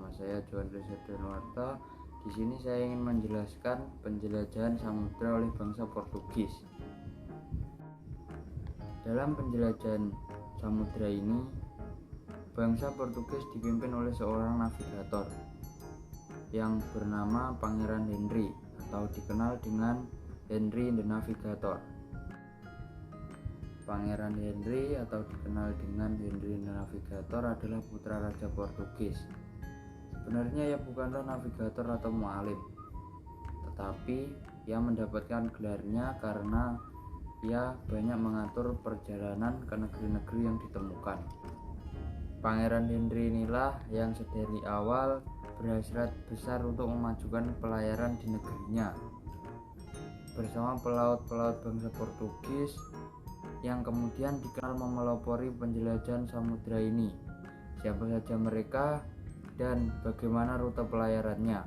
Nama saya Johan Rizal Danuarta. Di sini saya ingin menjelaskan penjelajahan samudra oleh bangsa Portugis. Dalam penjelajahan samudra ini, bangsa Portugis dipimpin oleh seorang navigator yang bernama Pangeran Henry atau dikenal dengan Henry the Navigator. Pangeran Henry atau dikenal dengan Henry the Navigator adalah putra Raja Portugis. Sebenarnya ia bukanlah navigator atau mualim, tetapi ia mendapatkan gelarnya karena ia banyak mengatur perjalanan ke negeri-negeri yang ditemukan. Pangeran Henry inilah yang sedari awal berhasrat besar untuk memajukan pelayaran di negerinya. Bersama pelaut-pelaut bangsa Portugis yang kemudian dikenal memelopori penjelajahan samudra ini. Siapa saja mereka dan bagaimana rute pelayarannya?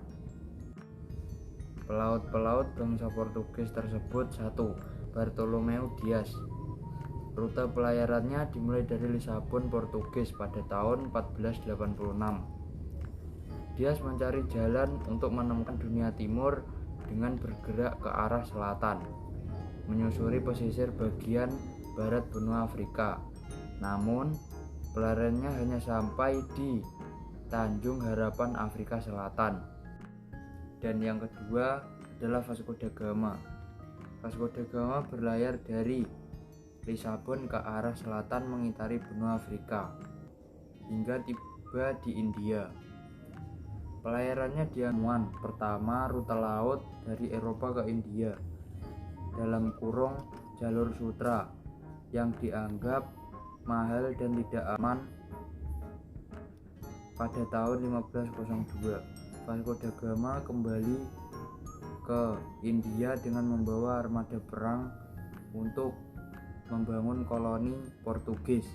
Pelaut-pelaut bangsa Portugis tersebut: 1. Bartolomeu Dias. Rute pelayarannya dimulai dari Lisabon, Portugis pada tahun 1486. Dias mencari jalan untuk menemukan dunia timur dengan bergerak ke arah selatan, menyusuri pesisir bagian barat benua Afrika. Namun, pelariannya hanya sampai di Tanjung Harapan, Afrika Selatan. Dan yang kedua adalah Vasco da Gama. Vasco da Gama berlayar dari Lisabon ke arah selatan mengitari benua Afrika hingga tiba di India. Pelayarannya diamuan pertama rute laut dari Eropa ke India dalam kurung jalur sutra yang dianggap mahal dan tidak aman. Pada tahun 1502, Vasco da Gama kembali ke India dengan membawa armada perang untuk membangun koloni Portugis.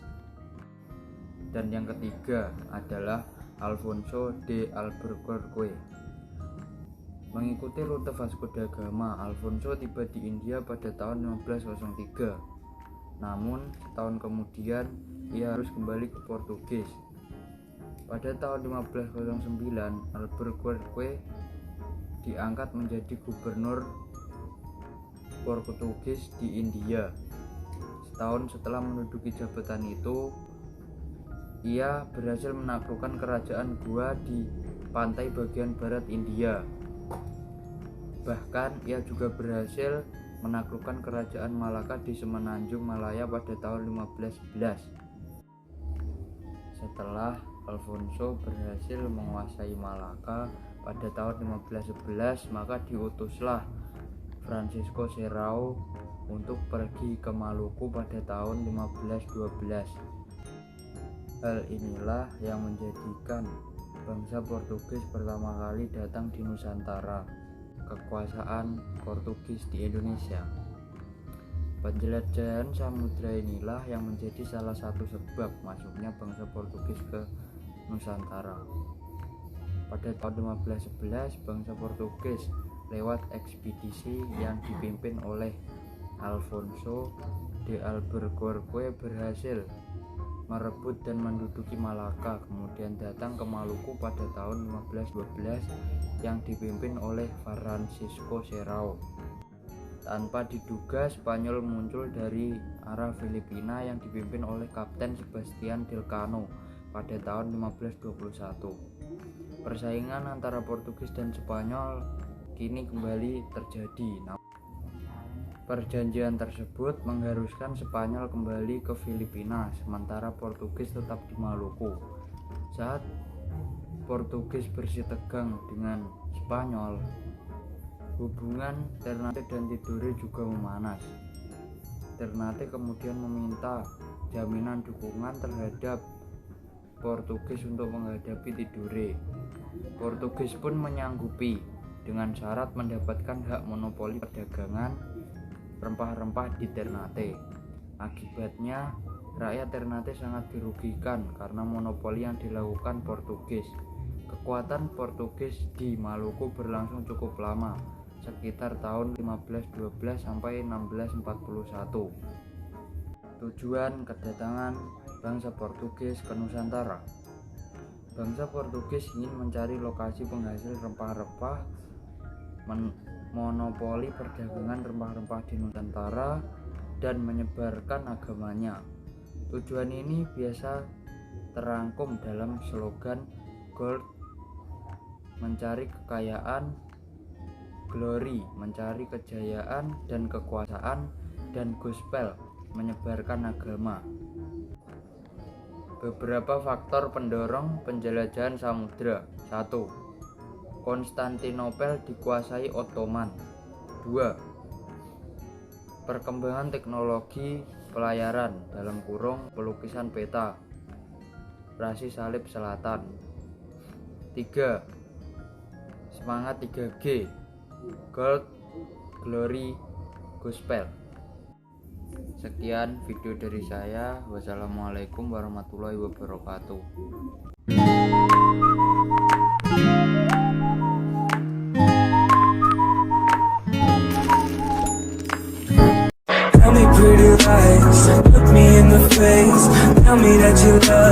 Dan yang ketiga adalah Alfonso de Albuquerque. Mengikuti rute Vasco da Gama, Alfonso tiba di India pada tahun 1503. Namun, setahun kemudian ia harus kembali ke Portugis. Pada tahun 1509, Albuquerque diangkat menjadi gubernur Portugis di India. Setahun setelah menduduki jabatan itu, ia berhasil menaklukkan kerajaan Goa di pantai bagian barat India. Bahkan ia juga berhasil menaklukkan kerajaan Malaka di Semenanjung Malaya pada tahun 1511. Setelah Alfonso berhasil menguasai Malaka pada tahun 1511, maka diutuslah Francisco Serrao untuk pergi ke Maluku pada tahun 1512. Hal inilah yang menjadikan bangsa Portugis pertama kali datang di Nusantara. Kekuasaan Portugis di Indonesia. Penjelajahan samudra inilah yang menjadi salah satu sebab masuknya bangsa Portugis ke Nusantara. Pada tahun 1511, bangsa Portugis lewat ekspedisi yang dipimpin oleh Alfonso de Albuquerque berhasil merebut dan menduduki Malaka, kemudian datang ke Maluku pada tahun 1512 yang dipimpin oleh Francisco Serrao. Tanpa diduga, Spanyol muncul dari arah Filipina yang dipimpin oleh Kapten Sebastian Delcano pada tahun 1521. Persaingan antara Portugis dan Spanyol kini kembali terjadi. Perjanjian tersebut mengharuskan Spanyol kembali ke Filipina, sementara Portugis tetap di Maluku. Saat Portugis bersitegang dengan Spanyol, hubungan Ternate dan Tidore juga memanas. Ternate kemudian meminta jaminan dukungan terhadap Portugis untuk menghadapi Tidore. Portugis pun menyanggupi dengan syarat mendapatkan hak monopoli perdagangan rempah-rempah di Ternate. Akibatnya, rakyat Ternate sangat dirugikan karena monopoli yang dilakukan Portugis. Kekuatan Portugis di Maluku berlangsung cukup lama, sekitar tahun 1512 sampai 1641. Tujuan kedatangan bangsa Portugis ke Nusantara. Bangsa Portugis ingin mencari lokasi penghasil rempah-rempah, monopoli perdagangan rempah-rempah di Nusantara, dan menyebarkan agamanya. Tujuan ini biasa terangkum dalam slogan Gold mencari kekayaan, Glory mencari kejayaan dan kekuasaan, dan Gospel menyebarkan agama. Beberapa faktor pendorong penjelajahan samudra. 1. Konstantinopel dikuasai Ottoman. 2. Perkembangan teknologi pelayaran (pelukisan peta), rasi salib selatan. 3. Semangat 3G, Gold, Glory, Gospel. Sekian video dari saya. Wassalamualaikum warahmatullahi wabarakatuh. Tell me pretty lies, look me in the face. Tell me that you love